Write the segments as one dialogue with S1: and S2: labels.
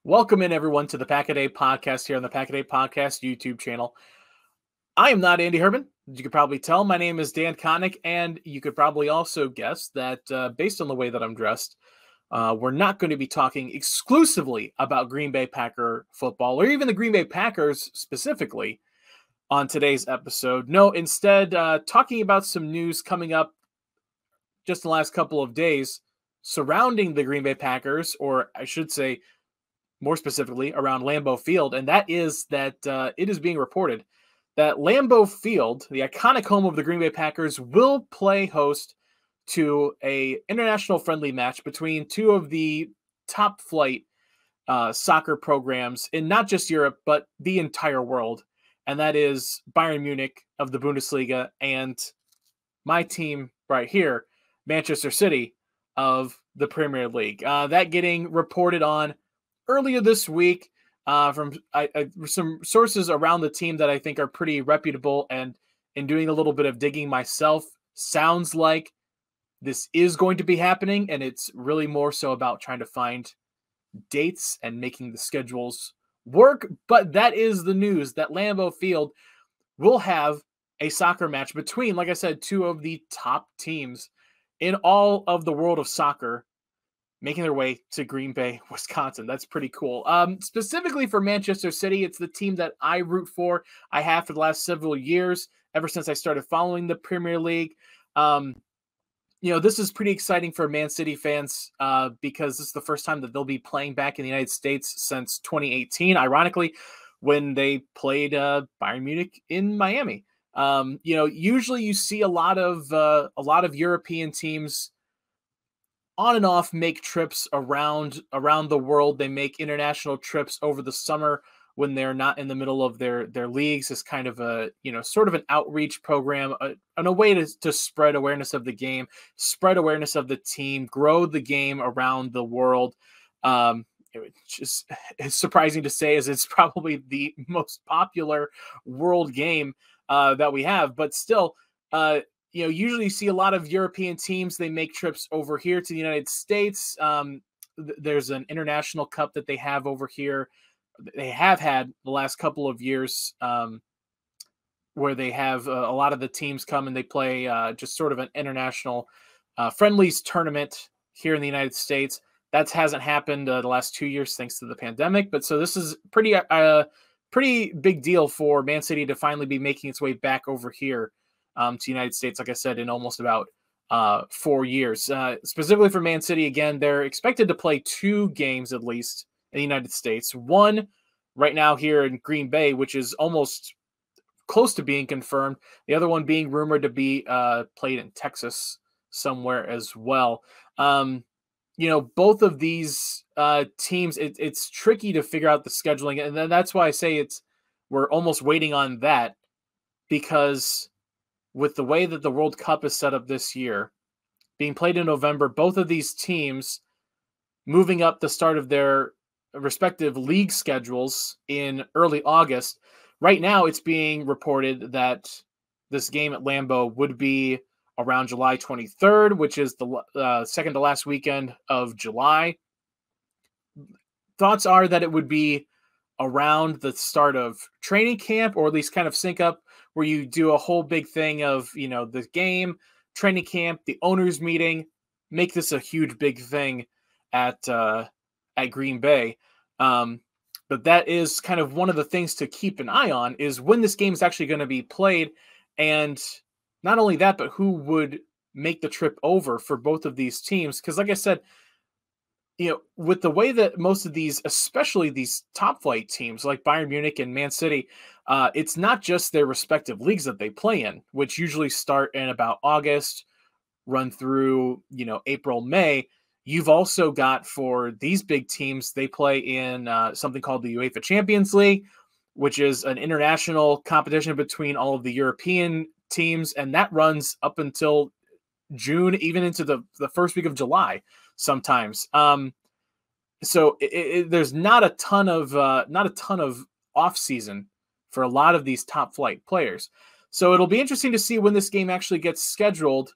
S1: Welcome in, everyone, to the Pack a Day podcast here on the Pack a Day podcast YouTube channel. I am not Andy Herman. As you could probably tell, my name is Dan Kotnik, and you could probably also guess that based on the way that I'm dressed, we're not going to be talking exclusively about Green Bay Packer football or even the Green Bay Packers specifically on today's episode. No, instead, talking about some news coming up just in the last couple of days surrounding the Green Bay Packers, or I should say, more specifically, around Lambeau Field, and that is that it is being reported that Lambeau Field, the iconic home of the Green Bay Packers, will play host to a international friendly match between two of the top flight soccer programs in not just Europe, but the entire world, and that is Bayern Munich of the Bundesliga and my team right here, Manchester City of the Premier League. That getting reported on earlier this week from some sources around the team that I think are pretty reputable, and in doing a little bit of digging myself, sounds like this is going to be happening, and it's really more so about trying to find dates and making the schedules work. But that is the news, that Lambeau Field will have a soccer match between, like I said, two of the top teams in all of the world of soccer, making their way to Green Bay, Wisconsin. That's pretty cool. Specifically for Manchester City, it's the team that I root for. I have for the last several years, ever since I started following the Premier League. This is pretty exciting for Man City fans because this is the first time that they'll be playing back in the United States since 2018, ironically, when they played Bayern Munich in Miami. Usually you see a lot of European teams on and off make trips around the world. They make international trips over the summer when they're not in the middle of their leagues, as kind of a, sort of an outreach program, and a way to spread awareness of the game, spread awareness of the team, grow the game around the world. It's surprising to say, as it's probably the most popular world game that we have, but still, usually you see a lot of European teams, they make trips over here to the United States. There's an international cup that they have over here. They have had the last couple of years where they have a lot of the teams come and they play just sort of an international friendlies tournament here in the United States. That hasn't happened the last 2 years thanks to the pandemic. But so this is pretty big deal for Man City to finally be making its way back over here to the United States, like I said, in almost about 4 years. Specifically for Man City, again, they're expected to play 2 games at least in the United States. One right now here in Green Bay, which is almost close to being confirmed. The other one being rumored to be played in Texas somewhere as well. Both of these teams, it's tricky to figure out the scheduling. And then that's why I say we're almost waiting on that, because with the way that the World Cup is set up this year, being played in November, both of these teams moving up the start of their respective league schedules in early August. Right now, it's being reported that this game at Lambeau would be around July 23rd, which is the second to last weekend of July. Thoughts are that it would be around the start of training camp, or at least kind of sync up, where you do a whole big thing of, the game, training camp, the owners meeting, make this a huge big thing at Green Bay. But that is kind of one of the things to keep an eye on, is when this game is actually going to be played. And not only that, but who would make the trip over for both of these teams. Because like I said, with the way that most of these, especially these top flight teams like Bayern Munich and Man City, it's not just their respective leagues that they play in, which usually start in about August, run through, April, May. You've also got, for these big teams, they play in something called the UEFA Champions League, which is an international competition between all of the European teams, and that runs up until June, even into the first week of July sometimes. So there's not a ton of off season for a lot of these top flight players. So it'll be interesting to see when this game actually gets scheduled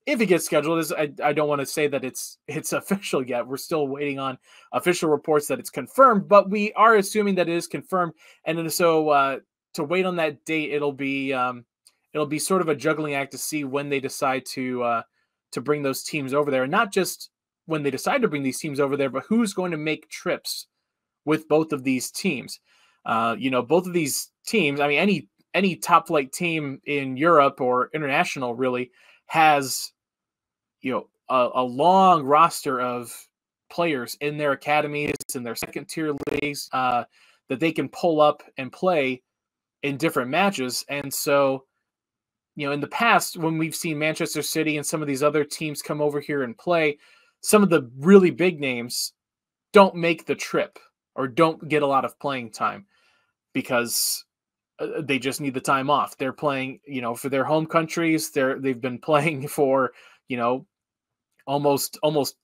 S1: if it gets scheduled, I don't want to say that it's official yet. We're still waiting on official reports that it's confirmed, but we are assuming that it is confirmed. And then so to wait on that date, it'll be sort of a juggling act to see when they decide to bring those teams over there, and not just when they decide to bring these teams over there, but who's going to make trips with both of these teams. Both of these teams, I mean, any top flight team in Europe or international really has, a long roster of players in their academies and their second tier leagues that they can pull up and play in different matches. And so, in the past, when we've seen Manchester City and some of these other teams come over here and play, some of the really big names don't make the trip or don't get a lot of playing time because they just need the time off. They're playing, for their home countries. They've been playing for, almost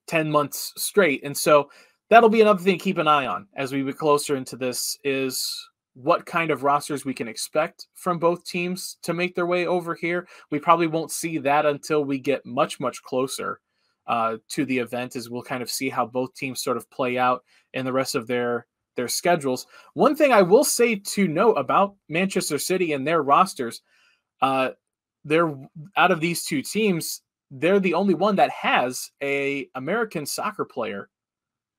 S1: 10 months straight. And so that'll be another thing to keep an eye on as we get closer into this, is what kind of rosters we can expect from both teams to make their way over here. We probably won't see that until we get much, much closer to the event, as we'll kind of see how both teams sort of play out in the rest of their schedules. One thing I will say to note about Manchester City and their rosters, they're out of these two teams, they're the only one that has a American soccer player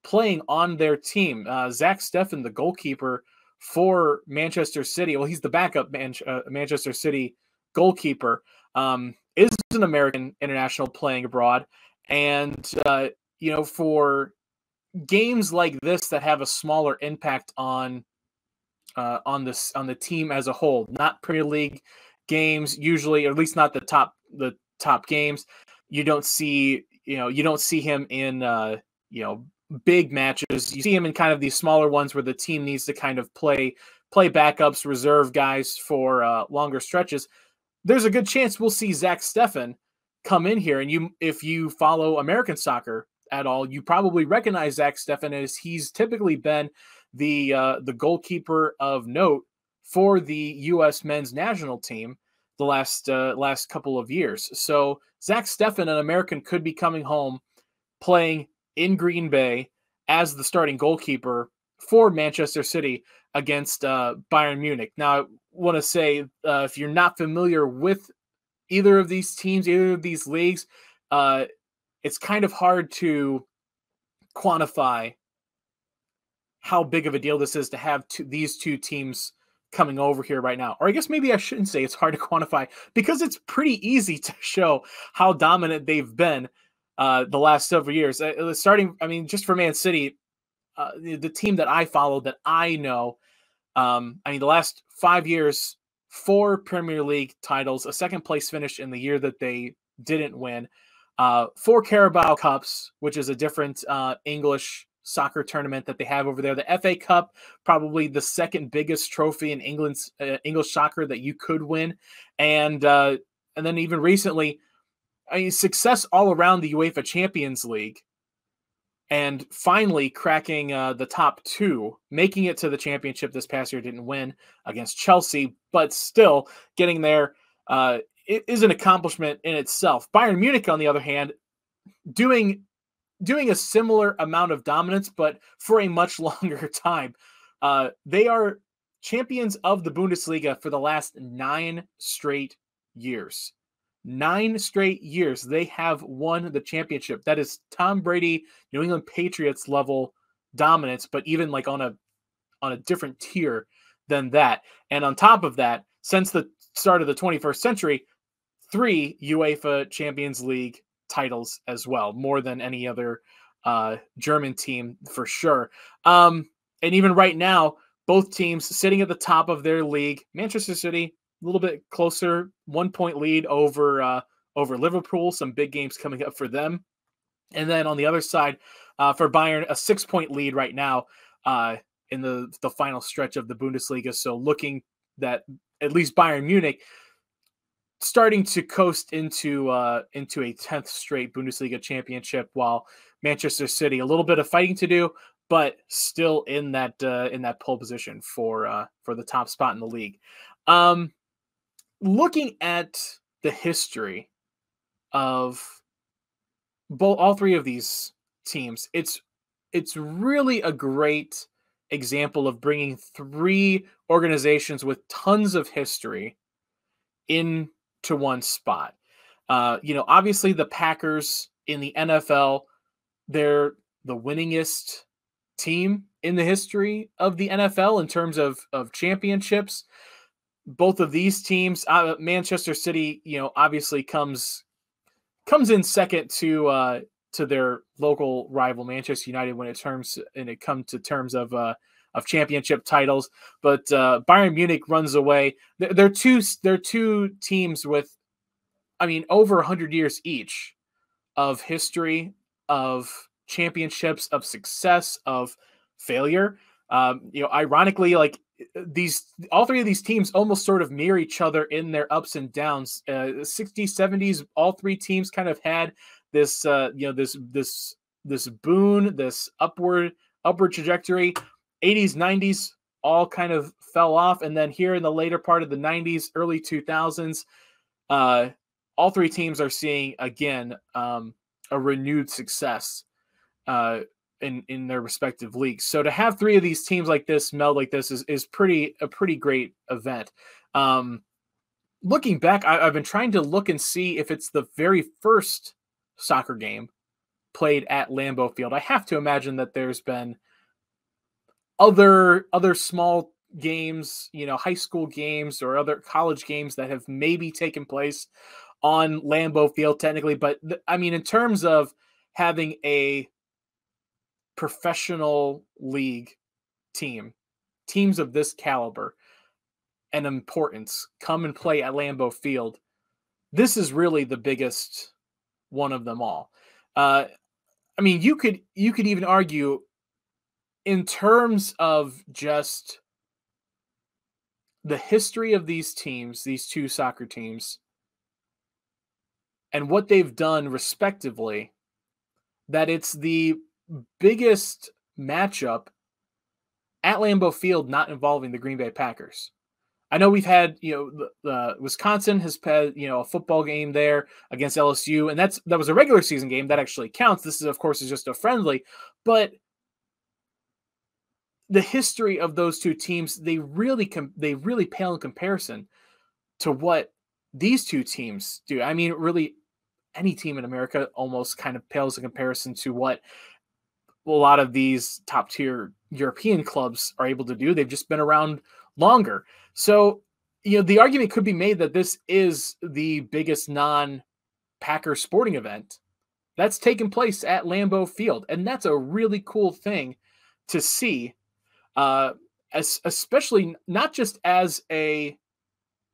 S1: playing on their team. Zach Steffen, the goalkeeper for Manchester City, well, he's the backup Manchester City goalkeeper, is an American international playing abroad. And, for games like this that have a smaller impact on the team as a whole, not Premier League games usually, or at least not the top games, you don't see him in big matches. You see him in kind of these smaller ones where the team needs to kind of play backups, reserve guys for longer stretches. There's a good chance we'll see Zach Steffen come in here, and if you follow American soccer at all, you probably recognize Zach Steffen, as he's typically been the goalkeeper of note for the U.S. men's national team the last couple of years. So Zach Steffen, an American, could be coming home playing in Green Bay as the starting goalkeeper for Manchester City against Bayern Munich. Now, I want to say, if you're not familiar with either of these teams, either of these leagues, it's kind of hard to quantify how big of a deal this is to have these two teams coming over here right now. Or I guess maybe I shouldn't say it's hard to quantify, because it's pretty easy to show how dominant they've been the last several years. Just for Man City, the team that I follow, that I know, the last 5 years, 4 Premier League titles, a second place finish in the year that they didn't win, 4 Carabao Cups, which is a different English soccer tournament that they have over there. The FA Cup, probably the second biggest trophy in England's English soccer that you could win, and then even recently, success all around the UEFA Champions League, and finally cracking the top 2, making it to the championship this past year. Didn't win against Chelsea, but still getting there. It is an accomplishment in itself. Bayern Munich, on the other hand, doing a similar amount of dominance, but for a much longer time. They are champions of the Bundesliga for the last 9 straight years. 9 straight years they have won the championship. That is Tom Brady, New England Patriots level dominance, but even like on a different tier than that. And on top of that, since the start of the 21st century, 3 UEFA Champions League titles as well, more than any other German team for sure. And even right now, both teams sitting at the top of their league. Manchester City a little bit closer, 1-point lead over Liverpool. Some big games coming up for them. And then on the other side, for Bayern, a 6-point lead right now in the final stretch of the Bundesliga. So looking that at least Bayern Munich starting to coast into a 10th straight Bundesliga championship, while Manchester City a little bit of fighting to do, but still in that pole position for the top spot in the league. Looking at the history of all three of these teams, it's really a great example of bringing three organizations with tons of history into one spot. Obviously the Packers in the NFL, they're the winningest team in the history of the NFL in terms of championships. Both of these teams, Manchester City, obviously comes in second to their local rival Manchester United when it comes to terms of championship titles. But Bayern Munich runs away. They're two teams with, over 100 years each of history, of championships, of success, of failure. Ironically, like all three of these teams almost sort of mirror each other in their ups and downs. 60s, 70s, all three teams kind of had this this boon, this upward trajectory. 80s, 90s all kind of fell off, and then here in the later part of the 90s, early 2000s, all three teams are seeing again a renewed success in their respective leagues. So to have three of these teams like this meld like this is a pretty great event. Looking back, I've been trying to look and see if it's the very first soccer game played at Lambeau Field. I have to imagine that there's been other small games, high school games or other college games that have maybe taken place on Lambeau Field technically. But in terms of having a professional league teams of this caliber and importance come and play at Lambeau Field, this is really the biggest one of them all. You could even argue in terms of just the history of these teams, these two soccer teams, and what they've done respectively, that it's the biggest matchup at Lambeau Field not involving the Green Bay Packers. I know we've had, the Wisconsin has had, a football game there against LSU, and that was a regular season game that actually counts. This is, of course, just a friendly, but the history of those two teams, they really pale in comparison to what these two teams do. Really, any team in America almost kind of pales in comparison to what a lot of these top tier European clubs are able to do. They've just been around longer. So, the argument could be made that this is the biggest non-Packer sporting event that's taken place at Lambeau Field. And that's a really cool thing to see, especially not just as a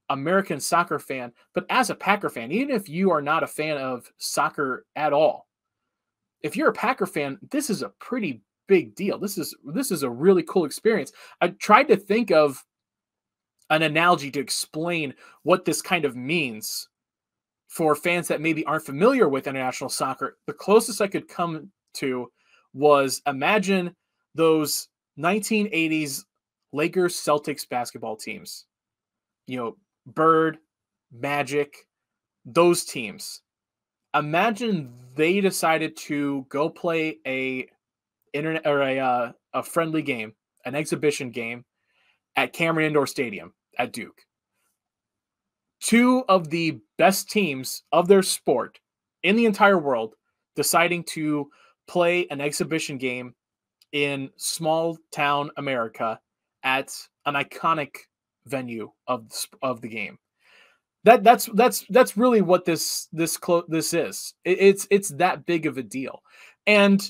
S1: American soccer fan, but as a Packer fan. Even if you are not a fan of soccer at all, if you're a Packer fan, this is a pretty big deal. This is a really cool experience. I tried to think of an analogy to explain what this kind of means for fans that maybe aren't familiar with international soccer. The closest I could come to was, imagine those 1980s Lakers Celtics basketball teams. Bird, Magic, those teams. Imagine they decided to go play a friendly game, an exhibition game at Cameron Indoor Stadium at Duke. Two of the best teams of their sport in the entire world deciding to play an exhibition game in small town America at an iconic venue of the game. That's really what this is. It's that big of a deal. And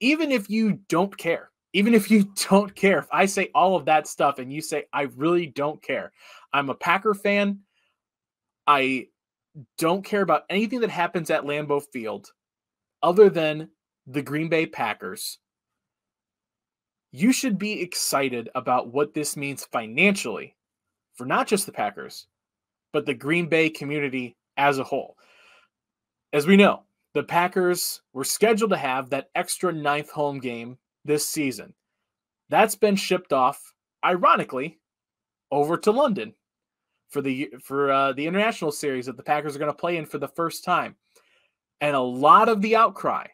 S1: even if you don't care, if I say all of that stuff and you say, I really don't care, I'm a Packer fan, I don't care about anything that happens at Lambeau Field other than the Green Bay Packers, you should be excited about what this means financially for not just the Packers, but the Green Bay community as a whole. As we know, the Packers were scheduled to have that extra 9th home game this season. That's been shipped off, ironically, over to London for the international series that the Packers are going to play in for the first time. And a lot of the outcry,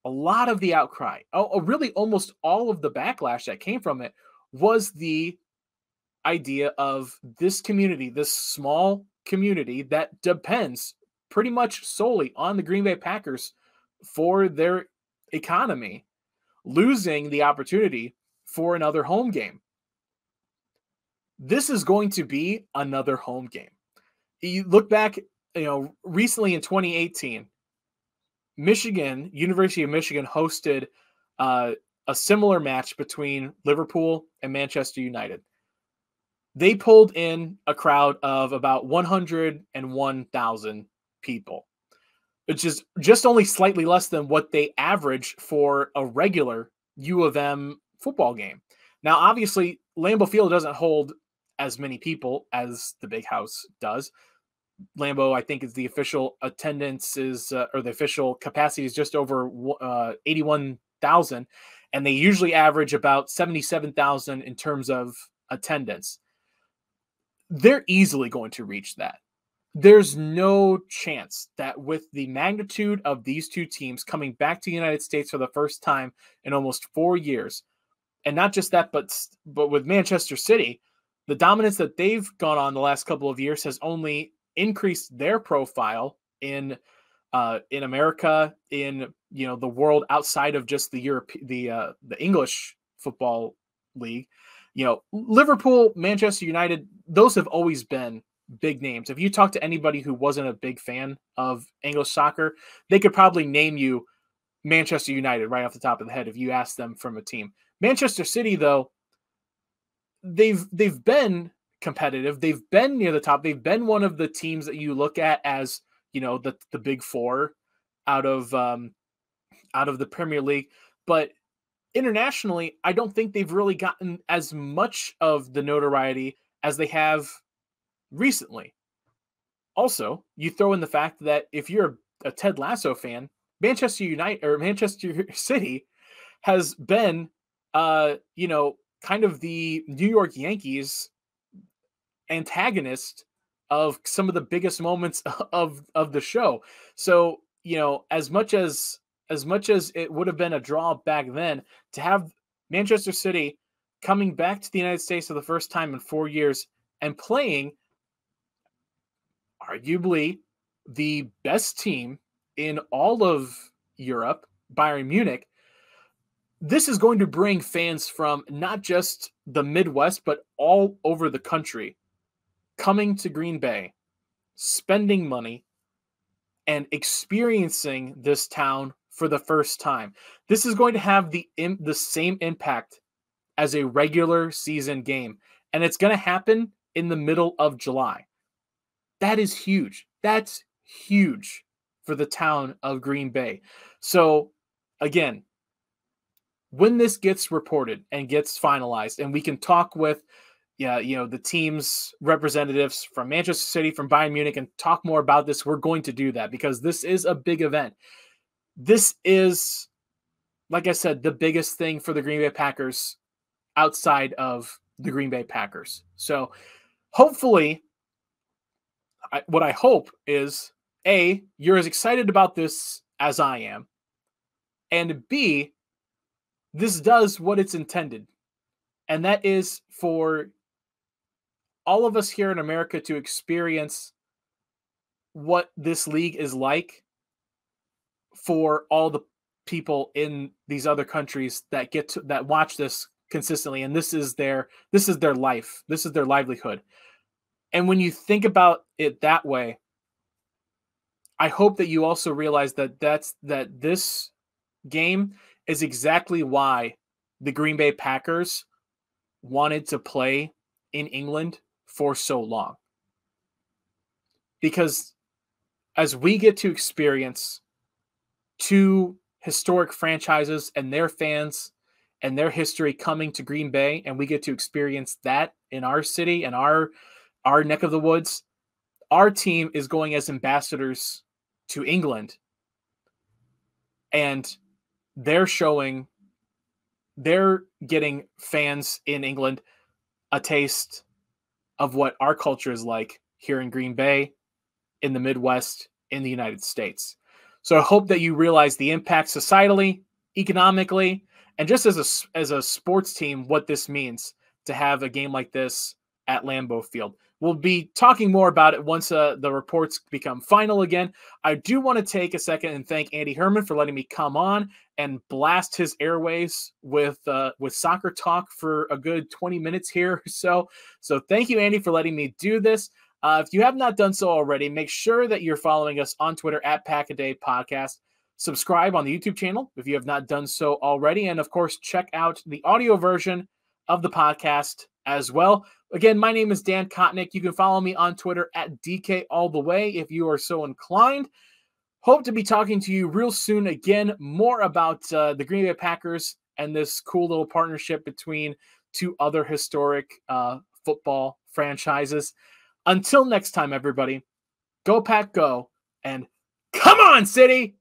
S1: really almost all of the backlash that came from it was the idea of this community, this small community that depends pretty much solely on the Green Bay Packers for their economy, losing the opportunity for another home game. This is going to be another home game. You look back, recently in 2018, University of Michigan hosted a similar match between Liverpool and Manchester United. They pulled in a crowd of about 101,000 people, which is just only slightly less than what they average for a regular U of M football game. Now, obviously, Lambeau Field doesn't hold as many people as the Big House does. Lambeau, I think, is the official attendance or the official capacity is just over 81,000, and they usually average about 77,000 in terms of attendance. They're easily going to reach that. There's no chance that with the magnitude of these two teams coming back to the United States for the first time in almost 4 years, and not just that, but with Manchester City, the dominance that they've gone on the last couple of years has only increased their profile in America, in the world outside of just the English football league. Liverpool, Manchester United, those have always been big names. If you talk to anybody who wasn't a big fan of English soccer, they could probably name you Manchester United right off the top of the head if you ask them from a team. Manchester City, though, they've been competitive. They've been near the top. They've been one of the teams that you look at as, the big four out of the Premier League. But internationally, I don't think they've really gotten as much of the notoriety as they have recently. Also, you throw in the fact that if you're a Ted Lasso fan, Manchester United or Manchester City has been, kind of the New York Yankees antagonist of some of the biggest moments of the show. So, as much as it would have been a draw back then, to have Manchester City coming back to the United States for the first time in 4 years and playing arguably the best team in all of Europe, Bayern Munich, this is going to bring fans from not just the Midwest, but all over the country coming to Green Bay, spending money, and experiencing this town for the first time. This is going to have the same impact as a regular season game, and it's going to happen in the middle of July. That is huge. That's huge for the town of Green Bay. So, again, when this gets reported and gets finalized, and we can talk with the team's representatives from Manchester City, from Bayern Munich, and talk more about this, we're going to do that because this is a big event. This is, like I said, the biggest thing for the Green Bay Packers outside of the Green Bay Packers. So hopefully, what I hope is, A, you're as excited about this as I am, and B, this does what it's intended, and that is for all of us here in America to experience what this league is like for all the people in these other countries that watch this consistently, and this is their life, this is their livelihood. And when you think about it that way, I hope that you also realize that this game is exactly why the Green Bay Packers wanted to play in England for so long. Because as we get to experience two historic franchises and their fans and their history coming to Green Bay, and we get to experience that in our city and our neck of the woods, our team is going as ambassadors to England. And they're getting fans in England a taste of what our culture is like here in Green Bay, in the Midwest, in the United States. So I hope that you realize the impact societally, economically, and just as a sports team, what this means to have a game like this at Lambeau Field. We'll be talking more about it once the reports become final again. I do want to take a second and thank Andy Herman for letting me come on and blast his airways with soccer talk for a good 20 minutes here. So thank you, Andy, for letting me do this. If you have not done so already, make sure that you're following us on Twitter at Pack-A-Day Podcast. Subscribe on the YouTube channel if you have not done so already. And, of course, check out the audio version of the podcast as well. Again, my name is Dan Kotnik. You can follow me on Twitter at DKAllTheWay if you are so inclined. Hope to be talking to you real soon again, more about the Green Bay Packers and this cool little partnership between two other historic football franchises. Until next time, everybody, go Pack Go, and come on, City!